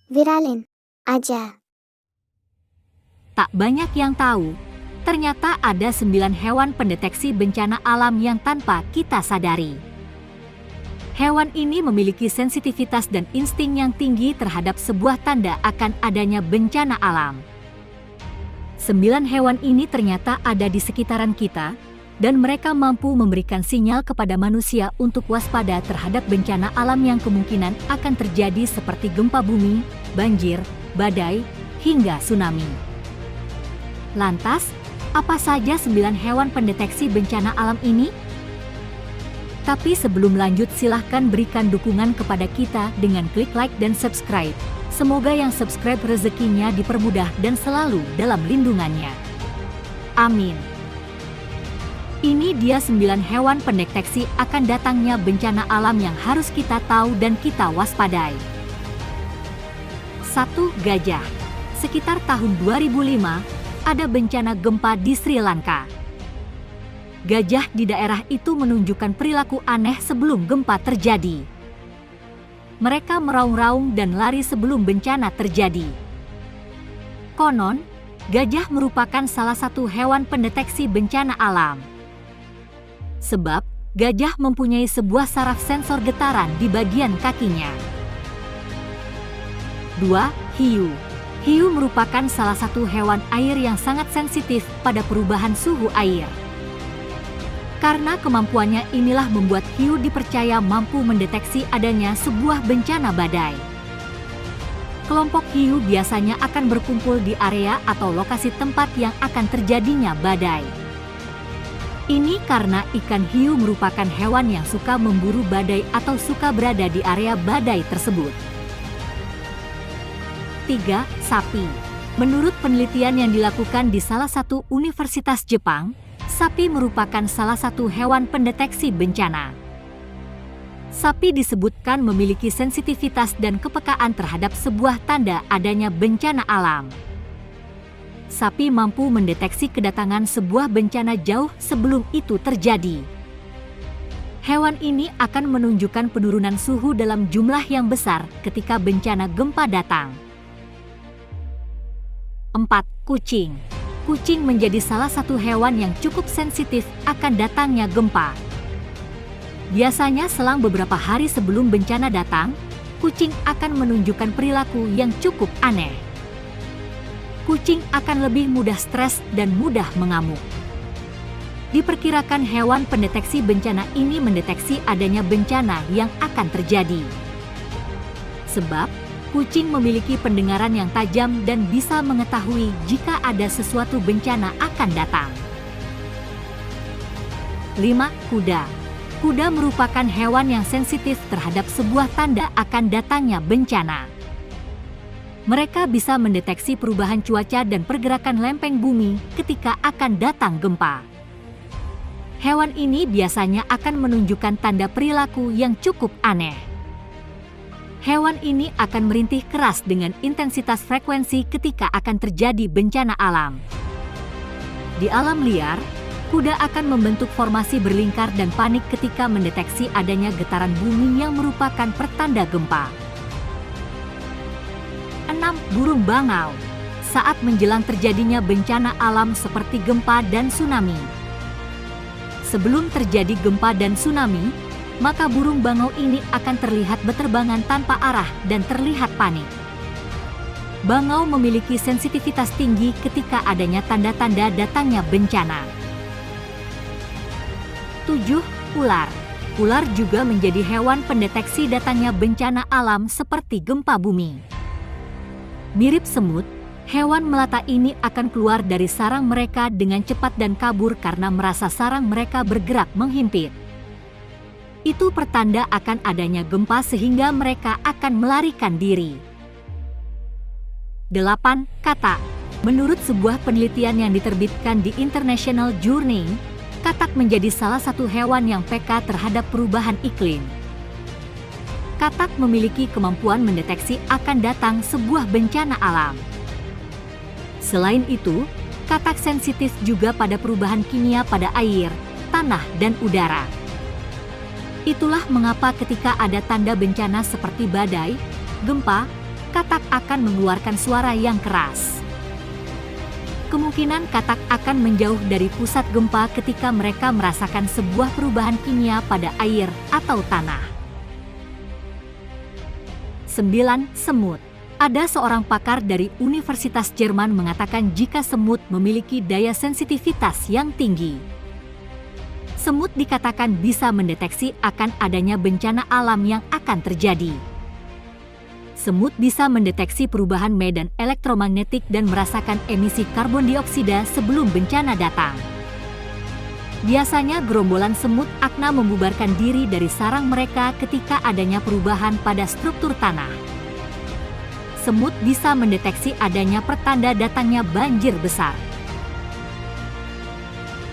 Viralin aja. Tak banyak yang tahu, ternyata ada 9 hewan pendeteksi bencana alam yang tanpa kita sadari. Hewan ini memiliki sensitivitas dan insting yang tinggi terhadap sebuah tanda akan adanya bencana alam. 9 hewan ini ternyata ada di sekitaran kita, dan mereka mampu memberikan sinyal kepada manusia untuk waspada terhadap bencana alam yang kemungkinan akan terjadi seperti gempa bumi, banjir, badai, hingga tsunami. Lantas, apa saja 9 hewan pendeteksi bencana alam ini? Tapi sebelum lanjut, silahkan berikan dukungan kepada kita dengan klik like dan subscribe. Semoga yang subscribe rezekinya dipermudah dan selalu dalam lindungannya. Amin. Ini dia 9 hewan pendeteksi akan datangnya bencana alam yang harus kita tahu dan kita waspadai. 1. Gajah. Sekitar tahun 2005, ada bencana gempa di Sri Lanka. Gajah di daerah itu menunjukkan perilaku aneh sebelum gempa terjadi. Mereka meraung-raung dan lari sebelum bencana terjadi. Konon, gajah merupakan salah satu hewan pendeteksi bencana alam. Sebab, gajah mempunyai sebuah saraf sensor getaran di bagian kakinya. 2. Hiu. Hiu merupakan salah satu hewan air yang sangat sensitif pada perubahan suhu air. Karena kemampuannya inilah membuat hiu dipercaya mampu mendeteksi adanya sebuah bencana badai. Kelompok hiu biasanya akan berkumpul di area atau lokasi tempat yang akan terjadinya badai. Ini karena ikan hiu merupakan hewan yang suka memburu badai atau suka berada di area badai tersebut. 3. Sapi. Menurut penelitian yang dilakukan di salah satu universitas Jepang, sapi merupakan salah satu hewan pendeteksi bencana. Sapi disebutkan memiliki sensitivitas dan kepekaan terhadap sebuah tanda adanya bencana alam. Sapi mampu mendeteksi kedatangan sebuah bencana jauh sebelum itu terjadi. Hewan ini akan menunjukkan penurunan suhu dalam jumlah yang besar ketika bencana gempa datang. 4. Kucing. Kucing menjadi salah satu hewan yang cukup sensitif akan datangnya gempa. Biasanya selang beberapa hari sebelum bencana datang, kucing akan menunjukkan perilaku yang cukup aneh. Kucing akan lebih mudah stres dan mudah mengamuk. Diperkirakan hewan pendeteksi bencana ini mendeteksi adanya bencana yang akan terjadi. Sebab, kucing memiliki pendengaran yang tajam dan bisa mengetahui jika ada sesuatu bencana akan datang. 5. Kuda. Kuda merupakan hewan yang sensitif terhadap sebuah tanda akan datangnya bencana. Mereka bisa mendeteksi perubahan cuaca dan pergerakan lempeng bumi ketika akan datang gempa. Hewan ini biasanya akan menunjukkan tanda perilaku yang cukup aneh. Hewan ini akan merintih keras dengan intensitas frekuensi ketika akan terjadi bencana alam. Di alam liar, kuda akan membentuk formasi berlingkar dan panik ketika mendeteksi adanya getaran bumi yang merupakan pertanda gempa. 6. Burung bangau. Saat menjelang terjadinya bencana alam seperti gempa dan tsunami. Sebelum terjadi gempa dan tsunami, maka burung bangau ini akan terlihat beterbangan tanpa arah dan terlihat panik. Bangau memiliki sensitivitas tinggi ketika adanya tanda-tanda datangnya bencana. 7. Ular. Ular juga menjadi hewan pendeteksi datangnya bencana alam seperti gempa bumi. Mirip semut, hewan melata ini akan keluar dari sarang mereka dengan cepat dan kabur karena merasa sarang mereka bergerak menghimpit. Itu pertanda akan adanya gempa sehingga mereka akan melarikan diri. 8. Katak. Menurut sebuah penelitian yang diterbitkan di International Journey, katak menjadi salah satu hewan yang peka terhadap perubahan iklim. Katak memiliki kemampuan mendeteksi akan datang sebuah bencana alam. Selain itu, katak sensitif juga pada perubahan kimia pada air, tanah, dan udara. Itulah mengapa ketika ada tanda bencana seperti badai, gempa, katak akan mengeluarkan suara yang keras. Kemungkinan katak akan menjauh dari pusat gempa ketika mereka merasakan sebuah perubahan kimia pada air atau tanah. 9. Semut. Ada seorang pakar dari Universitas Jerman mengatakan jika semut memiliki daya sensitivitas yang tinggi. Semut dikatakan bisa mendeteksi akan adanya bencana alam yang akan terjadi. Semut bisa mendeteksi perubahan medan elektromagnetik dan merasakan emisi karbon dioksida sebelum bencana datang. Biasanya gerombolan semut akan membubarkan diri dari sarang mereka ketika adanya perubahan pada struktur tanah. Semut bisa mendeteksi adanya pertanda datangnya banjir besar.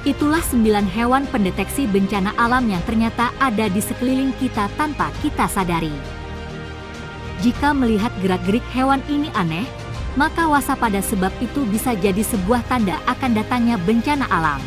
Itulah 9 hewan pendeteksi bencana alam yang ternyata ada di sekeliling kita tanpa kita sadari. Jika melihat gerak-gerik hewan ini aneh, maka waspada sebab itu bisa jadi sebuah tanda akan datangnya bencana alam.